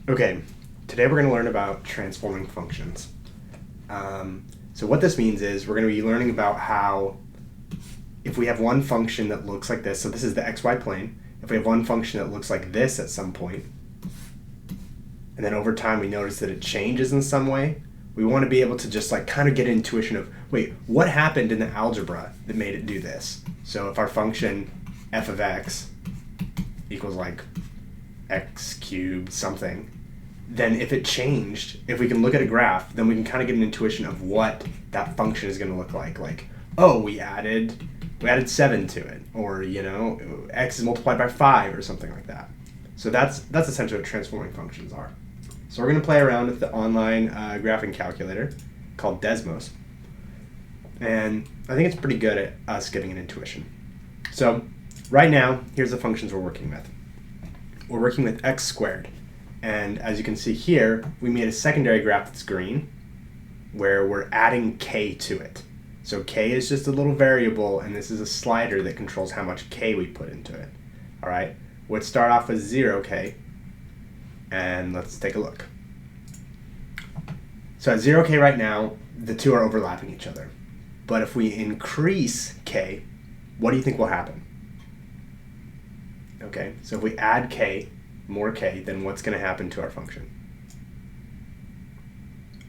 Okay, today we're going to learn about transforming functions. So what this means is we're going to be learning about how if we have one function that looks like this, so this is the xy plane, if we have one function that looks like this at some point, and then over time we notice that it changes in some way, we want to be able to just like kind of get an intuition of, wait, what happened in the algebra that made it do this? So if our function f of x equals like x cubed something, then if it changed, if we can look at a graph, then we can kind of get an intuition of what that function is going to look like. Like, oh, we added 7 to it, or x is multiplied by 5 or something like that. So that's essentially what transforming functions are. So we're going to play around with the online graphing calculator called Desmos, and I think it's pretty good at us getting an intuition. So right now, here's the functions we're working with. We're working with x squared. And as you can see here, we made a secondary graph that's green, where we're adding k to it. So k is just a little variable, and this is a slider that controls how much k we put into it. All right, let's start off with 0k, and let's take a look. So at 0k right now, the two are overlapping each other. But if we increase k, what do you think will happen? Okay, so if we add k, more k, then what's going to happen to our function?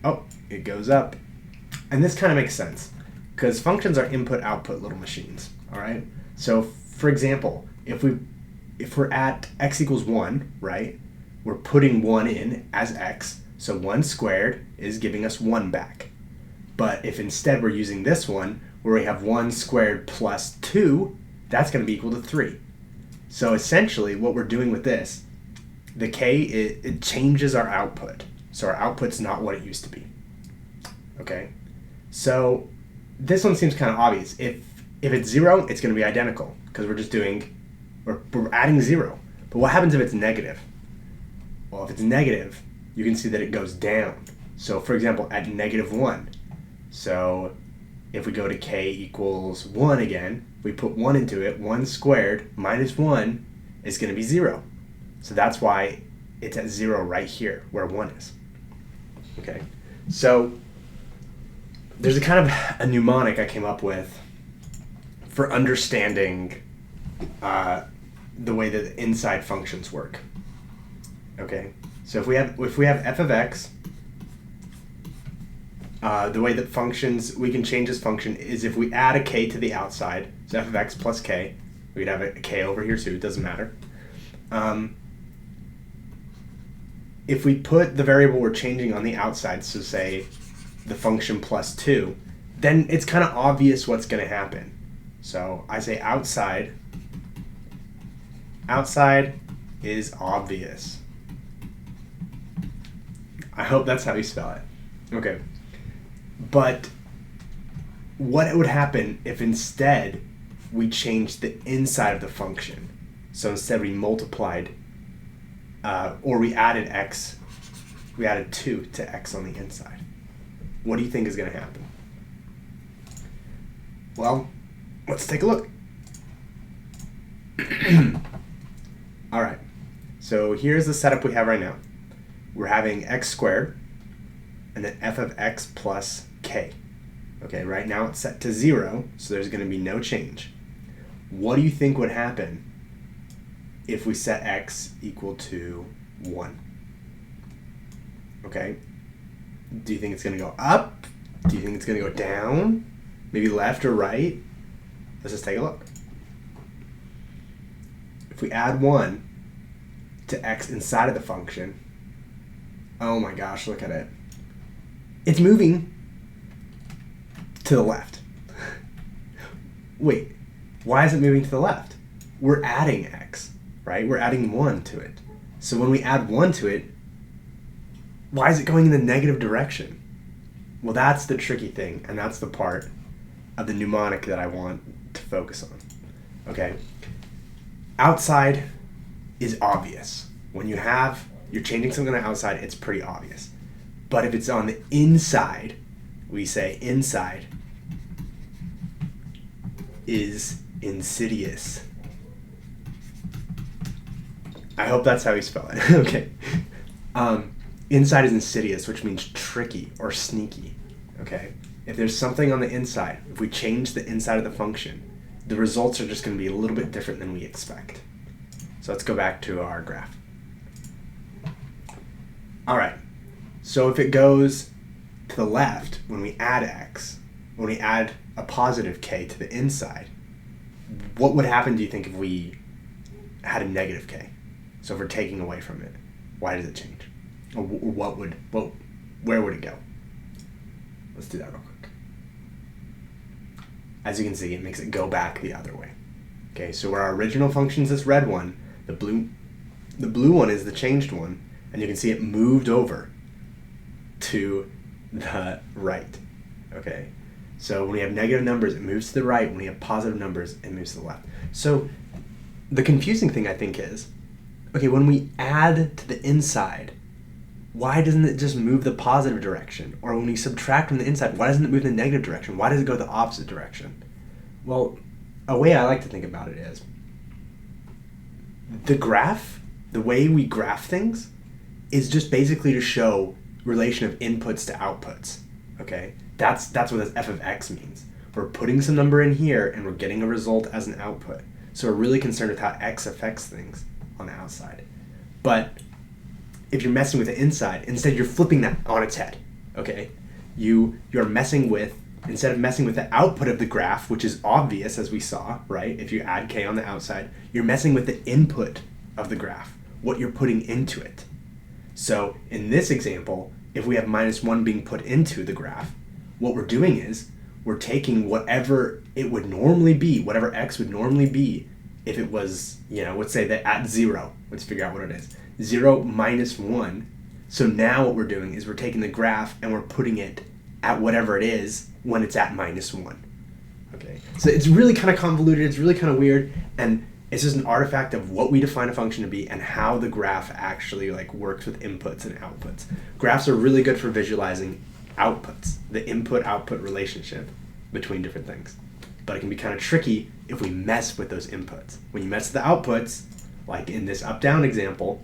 Oh, it goes up. And this kind of makes sense because functions are input-output little machines, all right? So for example, if we're at x equals 1, right, we're putting 1 in as x, so 1 squared is giving us 1 back. But if instead we're using this one, where we have 1 squared plus 2, that's going to be equal to 3. So essentially what we're doing with this, the k, it changes our output. So our output's not what it used to be. Okay? So this one seems kind of obvious. If it's 0, it's going to be identical because we're adding 0. But what happens if it's negative? Well, if it's negative, you can see that it goes down. So for example, at -1. So if we go to k equals 1 again, we put 1 into it, 1 squared minus 1 is going to be 0. So that's why it's at 0 right here, where 1 is. Okay, so there's a kind of a mnemonic I came up with for understanding the way that inside functions work. Okay, so if we have f of x, the way that functions, we can change this function is if we add a k to the outside, so f of x plus k, we'd have a k over here too, it doesn't matter. If we put the variable we're changing on the outside, so say the function plus 2, then it's kind of obvious what's going to happen. So I say outside is obvious. I hope that's how you spell it. Okay. But what would happen if instead we changed the inside of the function? So instead we multiplied, or we added 2 to x on the inside. What do you think is going to happen? Well, let's take a look. All right, so here's the setup we have right now. We're having x squared and then f of x plus k. Okay, right now it's set to 0, so there's going to be no change. What do you think would happen if we set x equal to 1? Okay, do you think it's going to go up? Do you think it's going to go down? Maybe left or right? Let's just take a look. If we add 1 to x inside of the function, oh my gosh, look at it. It's moving to the left. Wait, why is it moving to the left? We're adding x, right? We're adding 1 to it. So when we add 1 to it, why is it going in the negative direction? Well, that's the tricky thing, and that's the part of the mnemonic that I want to focus on. Okay? Outside is obvious. When you're changing something on the outside, it's pretty obvious. But if it's on the inside, we say inside is insidious. I hope that's how you spell it. Okay. Inside is insidious, which means tricky or sneaky, okay? If there's something on the inside, if we change the inside of the function, the results are just going to be a little bit different than we expect. So let's go back to our graph. All right, so if it goes to the left, when we add x, when we add a positive k to the inside, what would happen, do you think, if we had a negative k? So if we're taking away from it, why does it change? Or where would it go? Let's do that real quick. As you can see, it makes it go back the other way. Okay, so where our original function is this red one, the blue one is the changed one, and you can see it moved over to the right. Okay, so when we have negative numbers, it moves to the right. When we have positive numbers, it moves to the left. So the confusing thing, I think, is, okay, when we add to the inside, why doesn't it just move the positive direction? Or when we subtract from the inside, why doesn't it move in the negative direction? Why does it go the opposite direction? Well, a way I like to think about it is, the graph, the way we graph things, is just basically to show relation of inputs to outputs, okay? That's what this f of x means. We're putting some number in here and we're getting a result as an output. So we're really concerned with how x affects things on the outside. But if you're messing with the inside, instead you're flipping that on its head, okay? You're messing with, instead of messing with the output of the graph, which is obvious as we saw, right? If you add k on the outside, you're messing with the input of the graph, what you're putting into it. So in this example, if we have -1 being put into the graph, what we're doing is we're taking whatever it would normally be, whatever x would normally be if it was, let's say that at 0, let's figure out what it is. 0 minus 1. So now what we're doing is we're taking the graph and we're putting it at whatever it is when it's at -1. Okay, so it's really kind of convoluted, it's really kind of weird, and it's just an artifact of what we define a function to be and how the graph actually works with inputs and outputs. Graphs are really good for visualizing outputs, the input-output relationship between different things. But it can be kind of tricky if we mess with those inputs. When you mess with the outputs, like in this up-down example,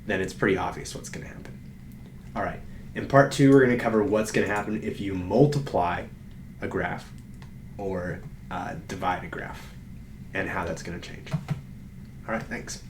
then it's pretty obvious what's going to happen. All right, in part 2, we're going to cover what's going to happen if you multiply a graph or divide a graph and how that's going to change. All right, thanks.